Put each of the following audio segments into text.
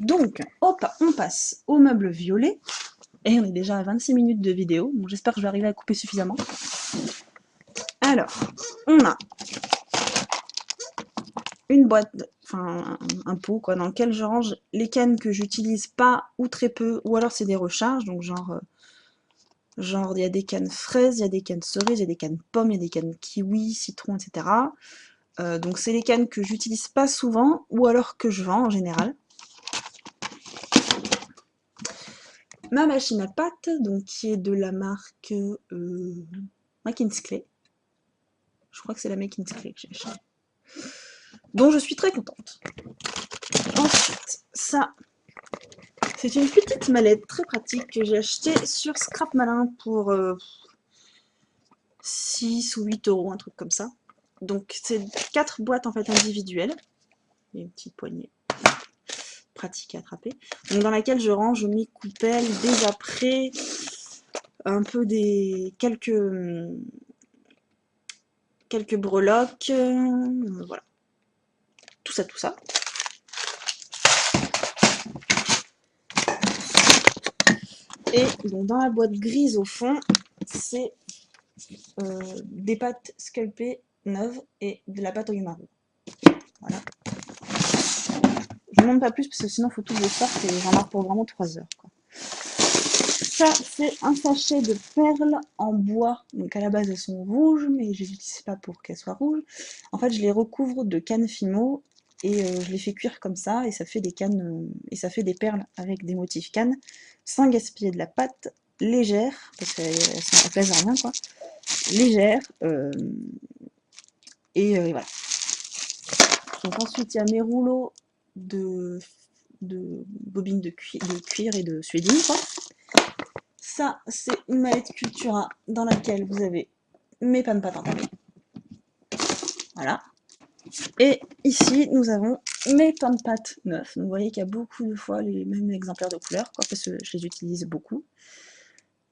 Donc, hop, on passe au meuble violet. Et on est déjà à 26 minutes de vidéo. Bon, j'espère que je vais arriver à couper suffisamment. Alors, on a une boîte, enfin un pot quoi, dans lequel je range les cannes que j'utilise pas ou très peu, ou alors c'est des recharges, donc genre il y a des cannes fraises, il y a des cannes cerises, il y a des cannes pommes, il y a des cannes kiwi, citron, etc. Donc c'est les cannes que j'utilise pas souvent, ou alors que je vends en général. Ma machine à pâte, donc qui est de la marque McKinsey. Je crois que c'est la McKinsey que j'ai acheté. Dont je suis très contente. Ensuite, ça, c'est une petite mallette très pratique que j'ai achetée sur Scrap Malin pour 6 ou 8 euros, un truc comme ça. Donc c'est 4 boîtes en fait individuelles. Il y a une petite poignée pratique à attraper. Donc, dans laquelle je range mes coupelles, des apprêts, un peu des quelques breloques, voilà. Tout ça, tout ça. Et donc dans la boîte grise au fond, c'est des pâtes sculptées neuves et de la pâte au yumaru. Voilà. Je ne montre pas plus parce que sinon il faut tout que je sorte et j'en ai pour vraiment 3 heures. Quoi. Ça, c'est un sachet de perles en bois. Donc à la base elles sont rouges, mais je les utilise pas pour qu'elles soient rouges. En fait, je les recouvre de cannes fimo et je les fais cuire comme ça et ça fait des cannes et ça fait des perles avec des motifs cannes, sans gaspiller de la pâte, légère parce qu'elles pèsent à rien quoi, légère et voilà. Donc ensuite il y a mes rouleaux de bobines de cuir et de suédine quoi. Ça, c'est une mallette Cultura dans laquelle vous avez mes pommes pâtes entamées. Voilà. Et ici, nous avons mes pommes pâtes neufs. Donc, vous voyez qu'il y a beaucoup de fois les mêmes exemplaires de couleurs, quoi, parce que je les utilise beaucoup.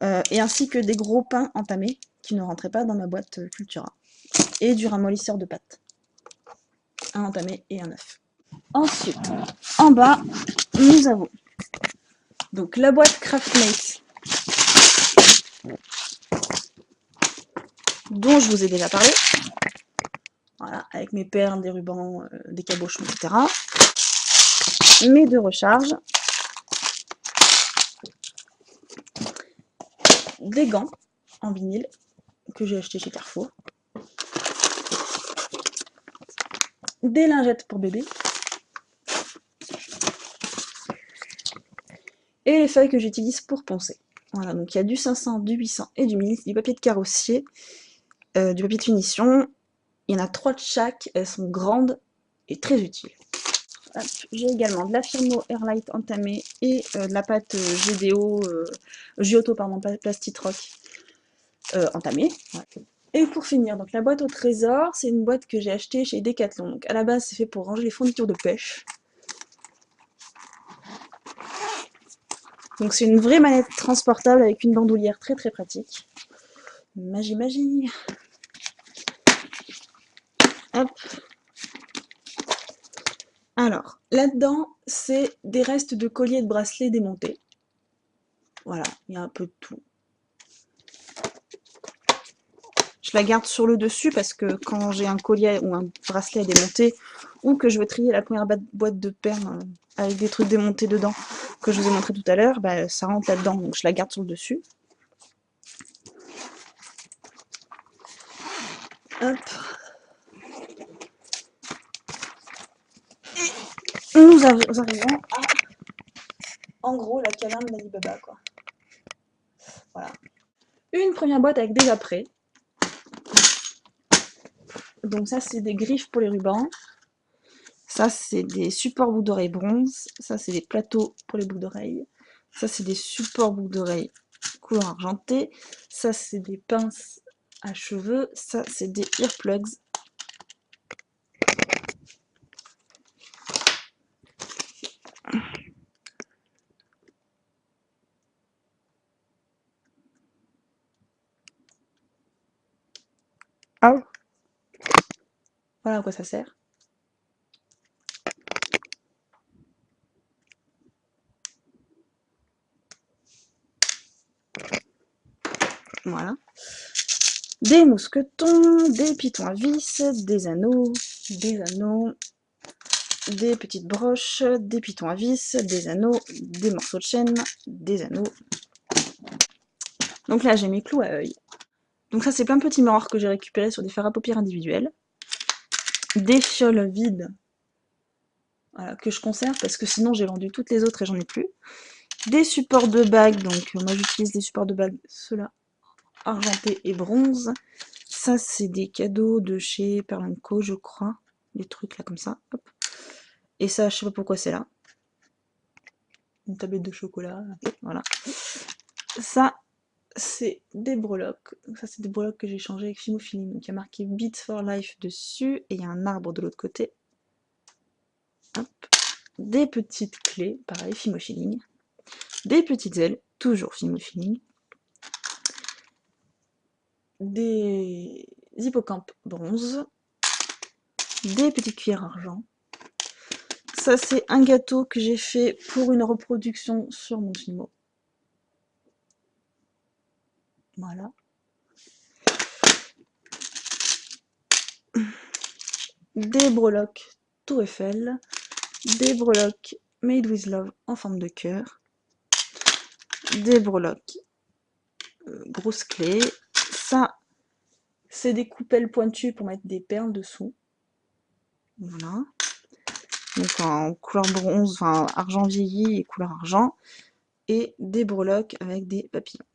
Et ainsi que des gros pains entamés qui ne rentraient pas dans ma boîte Cultura. Et du ramollisseur de pâtes. Un entamé et un neuf. Ensuite, en bas, nous avons donc la boîte Craftmate dont je vous ai déjà parlé. Voilà, avec mes perles, des rubans, des cabochons, etc. Mes deux recharges, des gants en vinyle que j'ai acheté chez Carrefour, des lingettes pour bébé et les feuilles que j'utilise pour poncer. Voilà, donc il y a du 500, du 800 et du 1000, du papier de carrossier, du papier de finition. Il y en a 3 de chaque, elles sont grandes et très utiles. J'ai également de la Firmo Airlight entamée et de la pâte GDO, Giotto pardon, Plastitrock entamée. Ouais. Et pour finir, donc la boîte au trésor, c'est une boîte que j'ai achetée chez Decathlon. Donc à la base, c'est fait pour ranger les fournitures de pêche. Donc c'est une vraie manette transportable avec une bandoulière très très pratique. Magie, magie. Hop. Alors, là-dedans, c'est des restes de colliers et de bracelets démontés. Voilà, il y a un peu de tout. Je la garde sur le dessus parce que quand j'ai un collier ou un bracelet à démonter, ou que je veux trier la première boîte de perles avec des trucs démontés dedans, que je vous ai montré tout à l'heure, bah, ça rentre là-dedans, donc je la garde sur le dessus. Hop. Et nous arrivons à, en gros, la caverne d'Alibaba, quoi. Voilà. Une première boîte avec des apprêts. Donc ça, c'est des griffes pour les rubans. Ça, c'est des supports boucles d'oreilles bronze. Ça, c'est des plateaux pour les boucles d'oreilles. Ça, c'est des supports boucles d'oreilles couleur argentée. Ça, c'est des pinces à cheveux. Ça, c'est des earplugs. Ah, voilà à quoi ça sert. Voilà. Des mousquetons, des pitons à vis, des anneaux, des petites broches, des pitons à vis, des anneaux, des morceaux de chaîne, des anneaux. Donc là, j'ai mes clous à œil. Donc ça, c'est plein de petits miroirs que j'ai récupérés sur des fards à paupières individuels. Des fioles vides, voilà, que je conserve parce que sinon j'ai vendu toutes les autres et j'en ai plus. Des supports de bagues, donc moi j'utilise des supports de bagues, ceux-là, argentés et bronze. Ça, c'est des cadeaux de chez Perle & Co, je crois. Des trucs là comme ça. Hop. Et ça, je sais pas pourquoi c'est là. Une tablette de chocolat, voilà. Ça, c'est des breloques. Donc ça, c'est des breloques que j'ai changé avec Fimo Feeling. Donc il y a marqué Beats for Life dessus et il y a un arbre de l'autre côté. Hop. Des petites clés, pareil, Fimo Feeling. Des petites ailes, toujours Fimo Feeling. Des hippocampes bronze. Des petites cuillères argent. Ça, c'est un gâteau que j'ai fait pour une reproduction sur mon Fimo. Voilà. Des breloques Tour Eiffel. Des breloques Made with Love en forme de cœur. Des breloques grosses clés. Ça, c'est des coupelles pointues pour mettre des perles dessous. Voilà. Donc en couleur bronze, enfin argent vieilli et couleur argent. Et des breloques avec des papillons.